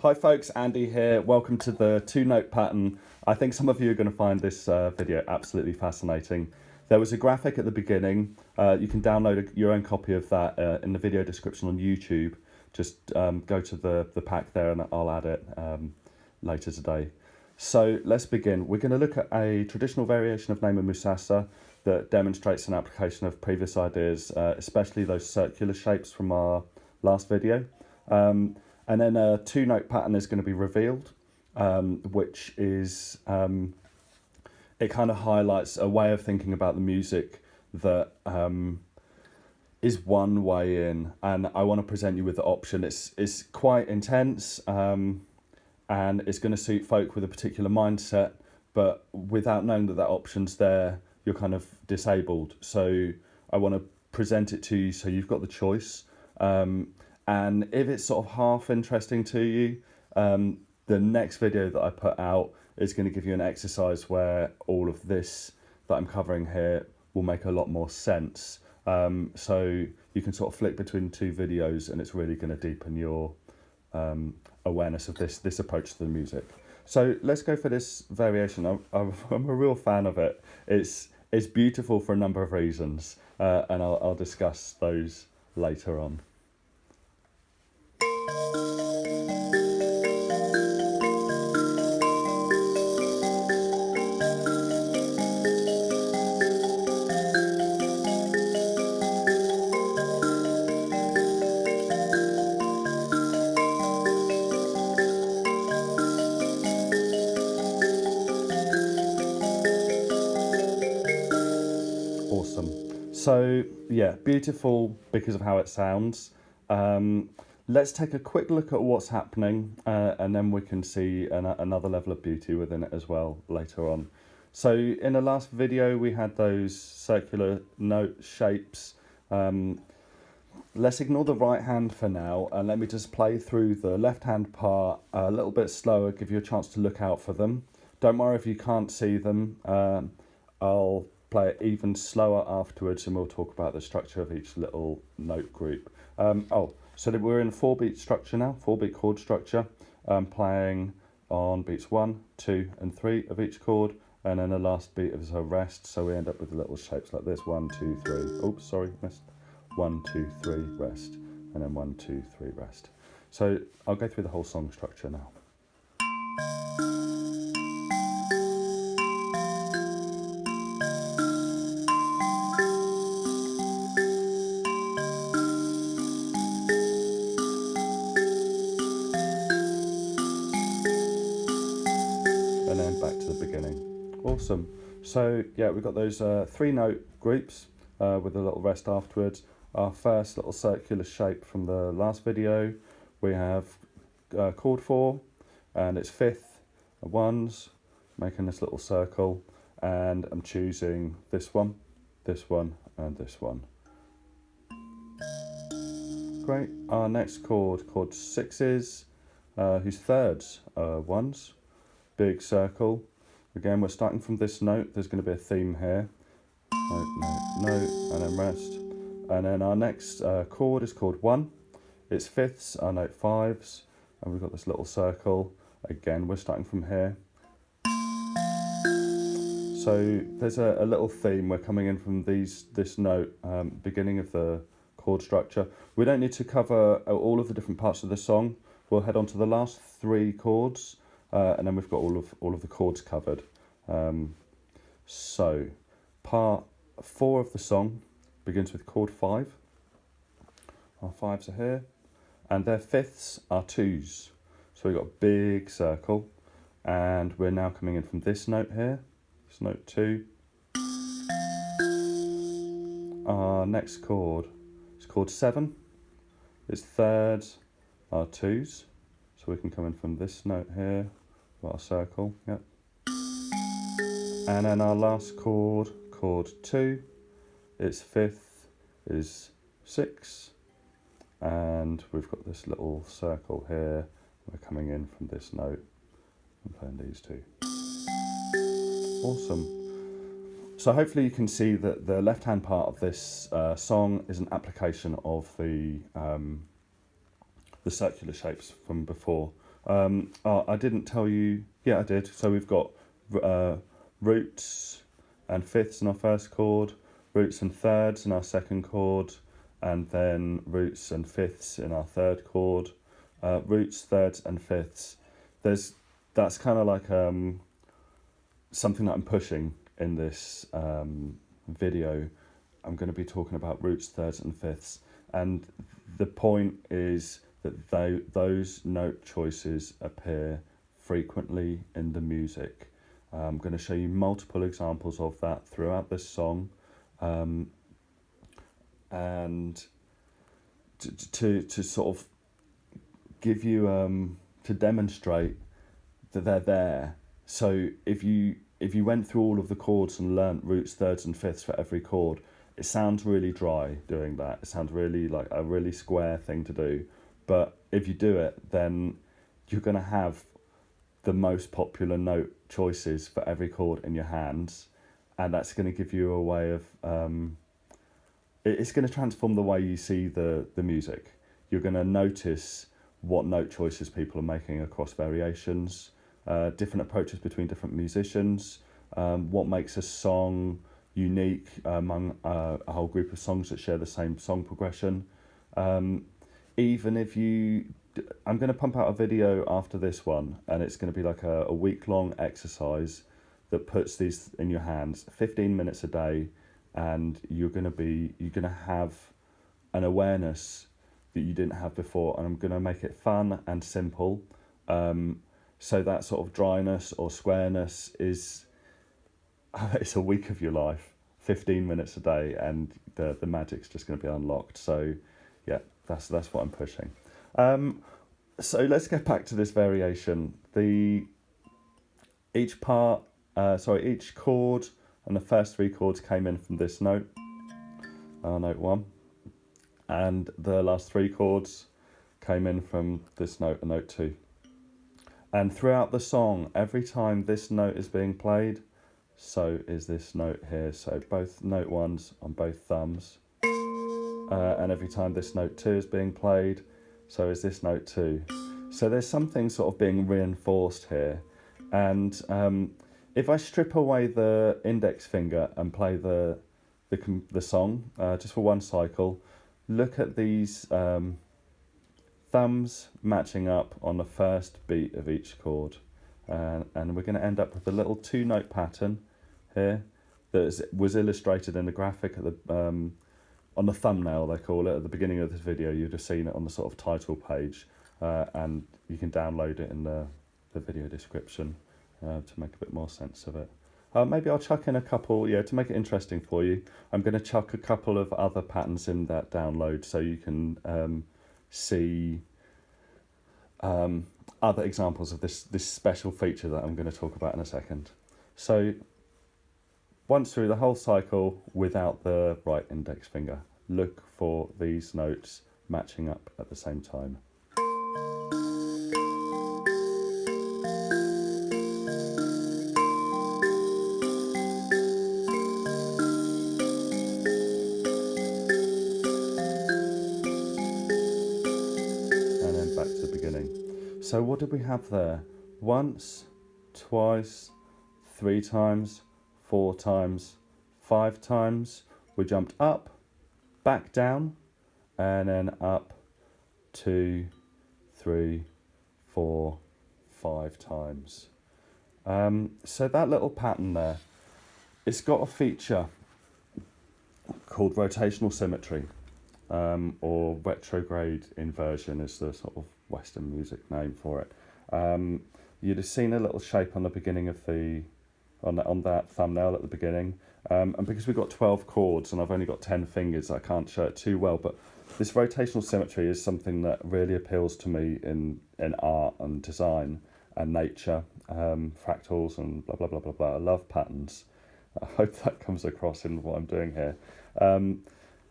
Hi folks, Andy here. Welcome to the two-note pattern. I think some of you are going to find this video absolutely fascinating. There was a graphic at the beginning. You can download your own copy of that in the video description on YouTube. Just go to the pack there and I'll add it later today. So let's begin. We're going to look at a traditional variation of Nhemamusasa that demonstrates an application of previous ideas, especially those circular shapes from our last video. And then a two-note pattern is going to be revealed, which is, it kind of highlights a way of thinking about the music that is one way in. And I want to present you with the option. It's quite intense, and it's going to suit folk with a particular mindset, but without knowing that option's there, you're kind of disabled. So I want to present it to you so you've got the choice. And if it's sort of half interesting to you, the next video that I put out is going to give you an exercise where all of this that I'm covering here will make a lot more sense. So you can sort of flick between two videos and it's really going to deepen your awareness of this approach to the music. So let's go for this variation. I'm a real fan of it. It's beautiful for a number of reasons, and I'll discuss those later on. Awesome. So yeah, beautiful because of how it sounds. Let's take a quick look at what's happening, and then we can see another level of beauty within it as well later on. So in the last video we had those circular note shapes. Let's ignore the right hand for now, and let me just play through the left hand part a little bit slower, give you a chance to look out for them. Don't worry if you can't see them. I'll play it even slower afterwards and we'll talk about the structure of each little note group. So that we're in 4-beat structure now, 4-beat chord structure, playing on beats 1, 2 and 3 of each chord, and then the last beat is a rest, so we end up with little shapes like this: 1, 2, 3, oops, sorry, missed. 1, 2, 3, rest, and then 1, 2, 3, rest. So I'll go through the whole song structure now. And then back to the beginning. Awesome. So yeah, we've got those 3-note groups with a little rest afterwards. Our first little circular shape from the last video, we have chord 4, and it's 5th ones, making this little circle, and I'm choosing this one, and this one. Great. Our next chord 6s, whose thirds are 1s. Big circle. Again, we're starting from this note. There's going to be a theme here. Note, note, note, and then rest. And then our next chord is chord 1. It's 5ths, our note 5s, and we've got this little circle. Again, we're starting from here. So there's a little theme. We're coming in from this note, beginning of the chord structure. We don't need to cover all of the different parts of the song. We'll head on to the last 3 chords. And then we've got all of the chords covered. So part 4 of the song begins with chord 5. Our 5s are here, and their 5ths are 2s. So we've got a big circle, and we're now coming in from this note here, this note 2. Our next chord is chord 7. Its thirds are 2s. So we can come in from this note here, got a circle, yep. And then our last chord, chord 2, its 5th is 6, and we've got this little circle here. We're coming in from this note and playing these 2. Awesome. So hopefully you can see that the left-hand part of this song is an application of the circular shapes from before. Oh, I didn't tell you. Yeah, I did. So we've got roots and fifths in our first chord, roots and thirds in our second chord, and then roots and fifths in our third chord. Roots, thirds, and fifths. That's kind of like something that I'm pushing in this video. I'm going to be talking about roots, thirds, and fifths, and the point is that those note choices appear frequently in the music. I'm going to show you multiple examples of that throughout this song, and to sort of give you to demonstrate that they're there. So if you went through all of the chords and learnt roots, thirds, and fifths for every chord, it sounds really dry doing that. It sounds really like a really square thing to do. But if you do it, then you're going to have the most popular note choices for every chord in your hands, and that's going to give you a way of it's going to transform the way you see the music. You're going to notice what note choices people are making across variations, different approaches between different musicians, what makes a song unique among a whole group of songs that share the same song progression. Even if I'm going to pump out a video after this one, and it's going to be like a week-long exercise that puts these in your hands, 15 minutes a day, and you're going to have an awareness that you didn't have before, and I'm going to make it fun and simple, so that sort of dryness or squareness is it's a week of your life, 15 minutes a day, and the magic's just going to be unlocked. So yeah, that's what I'm pushing. So let's get back to this variation. Each chord and the first three chords came in from this note, note 1, and the last three chords came in from this note, note 2. And throughout the song, every time this note is being played, so is this note here. So both note 1s on both thumbs. And every time this note 2 is being played, so is this note 2. So there's something sort of being reinforced here. And if I strip away the index finger and play the song just for one cycle, look at these thumbs matching up on the first beat of each chord. And we're going to end up with a little 2-note pattern here that was illustrated in the graphic at the on the thumbnail, they call it, at the beginning of this video. You'd have seen it on the sort of title page, and you can download it in the video description to make a bit more sense of it. Maybe I'll chuck in a couple, to make it interesting for you. I'm going to chuck a couple of other patterns in that download so you can see other examples of this special feature that I'm going to talk about in a second. So once through the whole cycle without the right index finger, look for these notes matching up at the same time. And then back to the beginning. So what did we have there? Once, twice, 3 times, 4 times, 5 times. We jumped up, back down, and then up 2, 3, 4, 5 times. So that little pattern there, it's got a feature called rotational symmetry, or retrograde inversion is the sort of Western music name for it. You'd have seen a little shape on the beginning of on that thumbnail at the beginning, and because we've got 12 chords and I've only got 10 fingers, I can't show it too well, but this rotational symmetry is something that really appeals to me in art and design and nature, fractals and blah blah blah blah blah. I love patterns. I hope that comes across in what I'm doing here.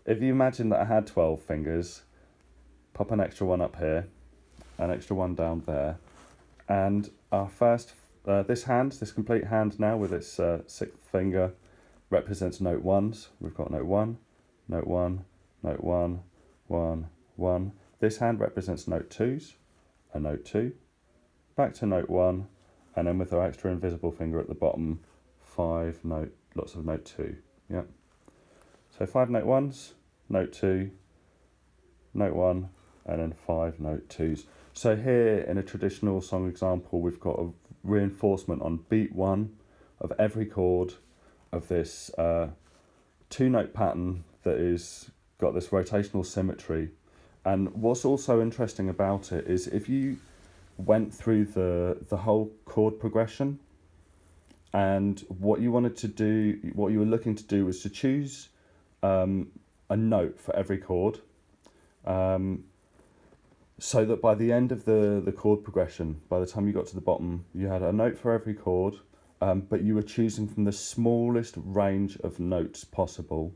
If you imagine that I had 12 fingers, pop an extra one up here, an extra one down there, and our first this complete hand now with its 6th finger represents note 1s. We've got note 1, note 1, note 1, 1, 1. This hand represents note 2s, a note 2, back to note 1, and then with our extra invisible finger at the bottom, 5 lots of note 2. Yeah. So 5 note 1s, note 2, note 1, and then 5 note 2s. So here in a traditional song example, we've got a reinforcement on beat 1 of every chord of this 2-note pattern that is got this rotational symmetry. And what's also interesting about it is if you went through the whole chord progression, and what you were looking to do was to choose a note for every chord, so that by the end of the chord progression, by the time you got to the bottom, you had a note for every chord, but you were choosing from the smallest range of notes possible.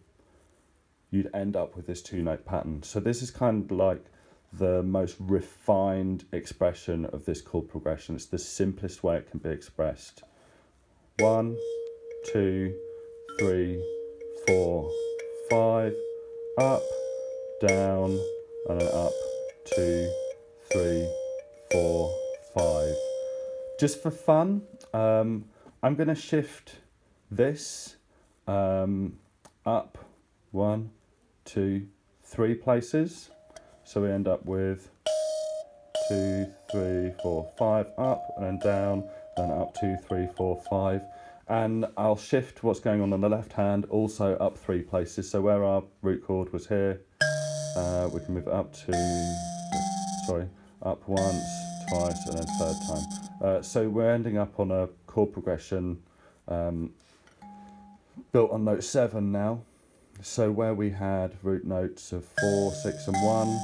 You'd end up with this 2-note pattern. So this is kind of like the most refined expression of this chord progression. It's the simplest way it can be expressed. 1, 2, 3, 4, 5, up, down, and then up, 2, 3, 4, 5. Just for fun, I'm going to shift this up 1, 2, 3 places. So we end up with 2, 3, 4, 5, up, and then down, and up 2, 3, 4, 5. And I'll shift what's going on the left hand also up 3 places. So where our root chord was here, we can move it up up once, twice, and then third time. So we're ending up on a chord progression built on note 7 now. So where we had root notes of 4, 6 and 1,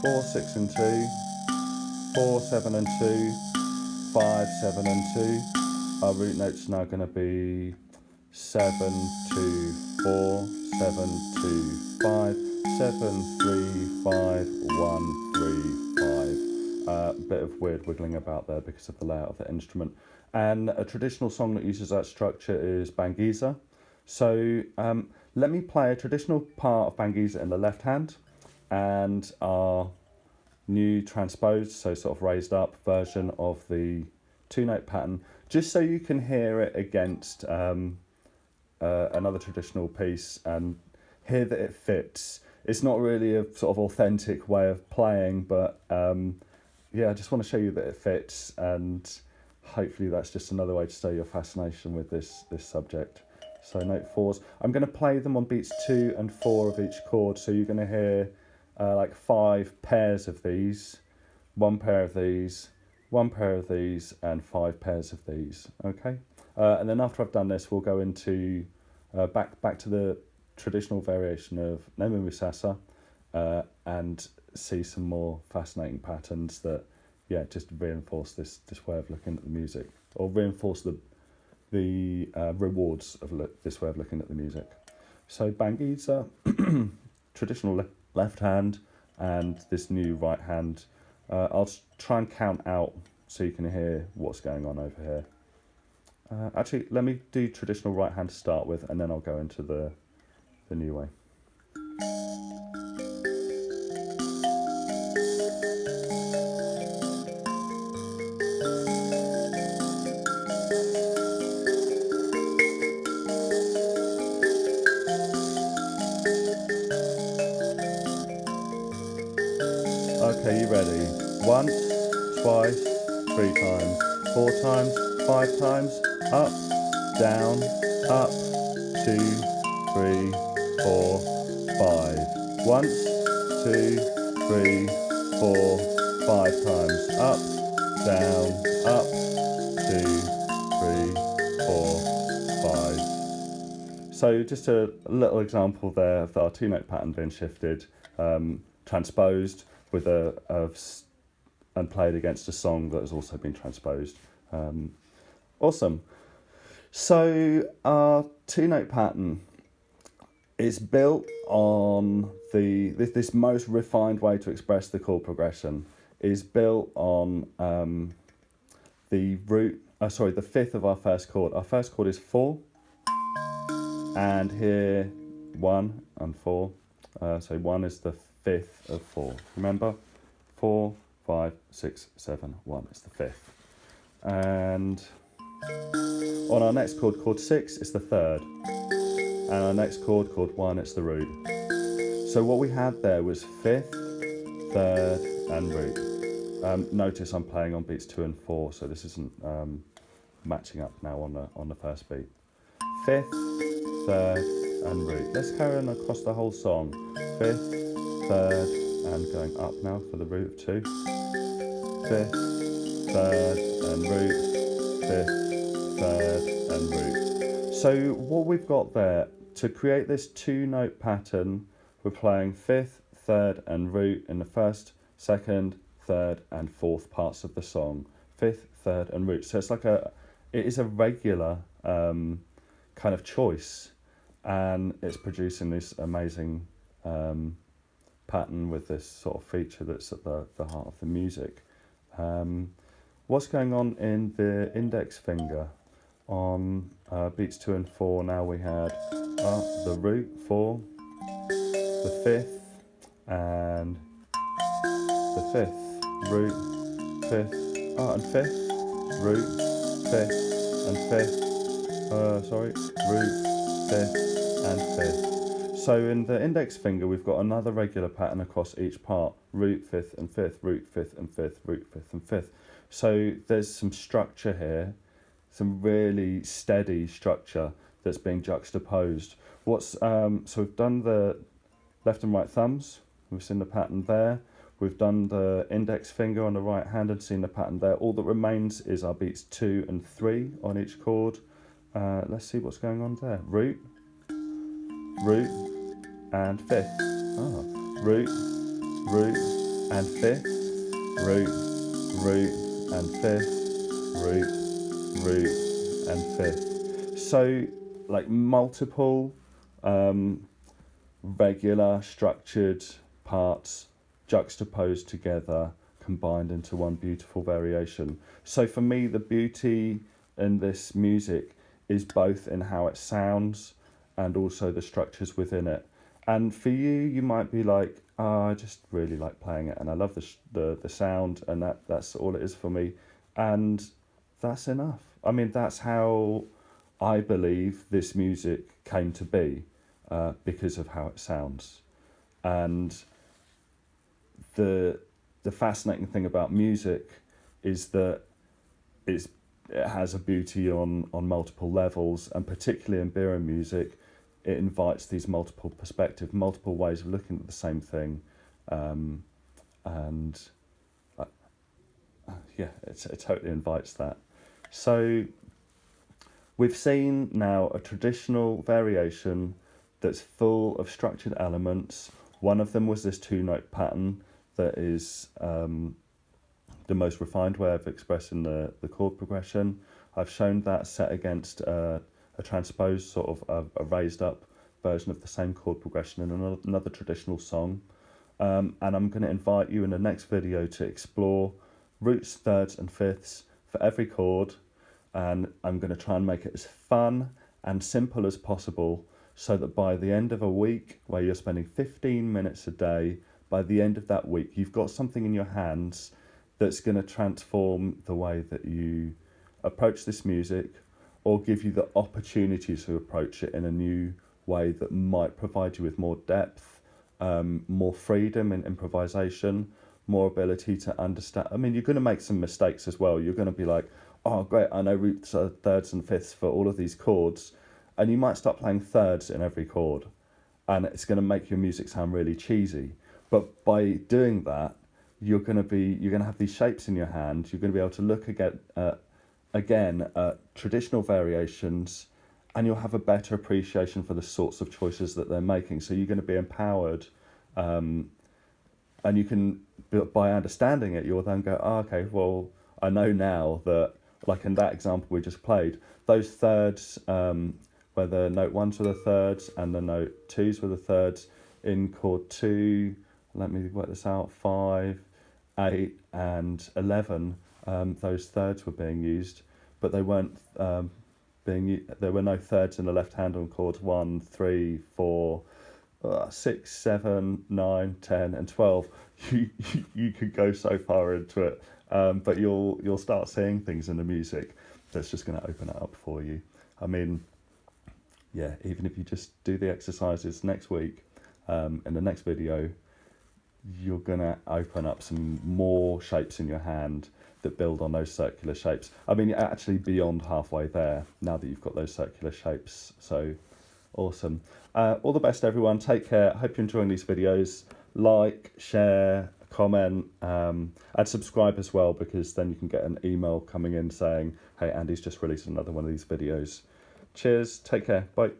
4, 6 and 2, 4, 7 and 2, 5, 7 and 2, our root notes are now going to be 7, 2, 4, 7, 2, 5, 7, 3, 5, 1, 3, 5. A bit of weird wiggling about there because of the layout of the instrument. And a traditional song that uses that structure is Bangisa. So let me play a traditional part of Bangisa in the left hand and our new transposed, so sort of raised up version of the 2-note pattern, just so you can hear it against another traditional piece and hear that it fits. It's not really a sort of authentic way of playing, but yeah, I just want to show you that it fits, and hopefully that's just another way to show your fascination with this subject. So note 4s, I'm going to play them on beats 2 and 4 of each chord, so you're going to hear like 5 pairs of these, 1 pair of these, 1 pair of these, and 5 pairs of these. Okay, and then after I've done this, we'll go into back to the traditional variation of Nhemamusasa and see some more fascinating patterns that, yeah, just reinforce this way of looking at the music, or reinforce the rewards of this way of looking at the music. So Bangisa, traditional left hand, and this new right hand. I'll try and count out so you can hear what's going on over here. Actually, let me do traditional right hand to start with, and then I'll go into the new way. Okay, you ready? Once, twice, 3 times, 4 times, 5 times, up, down, up, 2, 3, 4, 5. Once, 2, 3, 4, 5 times, up, down, up, 2, 3, 4, 5. So just a little example there of our 2-note pattern being shifted, transposed with and played against a song that has also been transposed. Awesome. So our 2-note pattern is built on this most refined way to express the chord progression is built on the 5th of our first chord. Our first chord is 4, and here 1 and 4. So 1 is the 5th of 4. Remember? 4, 5, 6, 7, 1. It's the fifth. And on our next chord, chord 6, it's the third. And our next chord, chord 1, it's the root. So what we had there was fifth, third, and root. Notice I'm playing on beats 2 and 4, so this isn't matching up now on the first beat. Fifth, third, and root. Let's carry on across the whole song. Fifth, third, and going up now for the root of 2. Fifth, third, and root. Fifth, third, and root. So what we've got there, to create this 2-note pattern, we're playing fifth, third, and root in the first, second, third, and fourth parts of the song. Fifth, third, and root. So it's like it is a regular kind of choice, and it's producing this amazing pattern with this sort of feature that's at the heart of the music. What's going on in the index finger? On beats 2 and 4 now we had the root 4, the fifth, and the fifth, root, fifth, and fifth, root, fifth, and fifth, root, fifth, and fifth. So in the index finger we've got another regular pattern across each part, root, fifth, and fifth, root, fifth, and fifth, root, fifth, and fifth. So there's some structure here, some really steady structure that's being juxtaposed. So we've done the left and right thumbs, we've seen the pattern there, we've done the index finger on the right hand and seen the pattern there. All that remains is our beats 2 and 3 on each chord. Let's see what's going on there. Root, root, and fifth. Root, root, and fifth, root, root, and fifth, root, root, and fifth. So like multiple regular structured parts juxtaposed together, combined into one beautiful variation. So for me, the beauty in this music is both in how it sounds and also the structures within it. And for you, you might be like, I just really like playing it and I love the sound, and that's all it is for me. And that's enough. I mean, that's how I believe this music came to be, because of how it sounds. And the fascinating thing about music is that it has a beauty on multiple levels, and particularly in Mbira music, it invites these multiple perspectives, multiple ways of looking at the same thing, it totally invites that. So we've seen now a traditional variation that's full of structured elements. One of them was this 2-note pattern that is the most refined way of expressing the chord progression. I've shown that set against a transposed sort of a raised up version of the same chord progression in another traditional song. And I'm going to invite you in the next video to explore roots, thirds, and fifths for every chord. And I'm going to try and make it as fun and simple as possible, so that by the end of a week where you're spending 15 minutes a day, by the end of that week, you've got something in your hands that's going to transform the way that you approach this music, or give you the opportunity to approach it in a new way that might provide you with more depth, more freedom in improvisation, more ability to understand. I mean, you're going to make some mistakes as well. You're going to be like, oh, great, I know roots, thirds, and fifths for all of these chords. And you might start playing thirds in every chord, and it's going to make your music sound really cheesy. But by doing that, you're going to have these shapes in your hand. You're going to be able to look again at traditional variations, and you'll have a better appreciation for the sorts of choices that they're making. So you're going to be empowered, and you can, by understanding it, you'll then go, oh, okay, well, I know now that, like in that example we just played, those thirds, where the note ones were the thirds and the note twos were the thirds, in chord 2, let me work this out, 5, 8 and 11, those thirds were being used, but they weren't there were no thirds in the left hand on chords 1, 3, 4, 6, 7, 9, 10, and 12, you could go so far into it, but you'll start seeing things in the music that's just going to open it up for you. I mean, yeah, even if you just do the exercises next week, in the next video, you're going to open up some more shapes in your hand that build on those circular shapes. I mean, you're actually beyond halfway there now that you've got those circular shapes. So awesome. All the best, everyone. Take care. I hope you're enjoying these videos. Like, share, comment, and subscribe as well, because then you can get an email coming in saying, hey, Andy's just released another one of these videos. Cheers. Take care. Bye.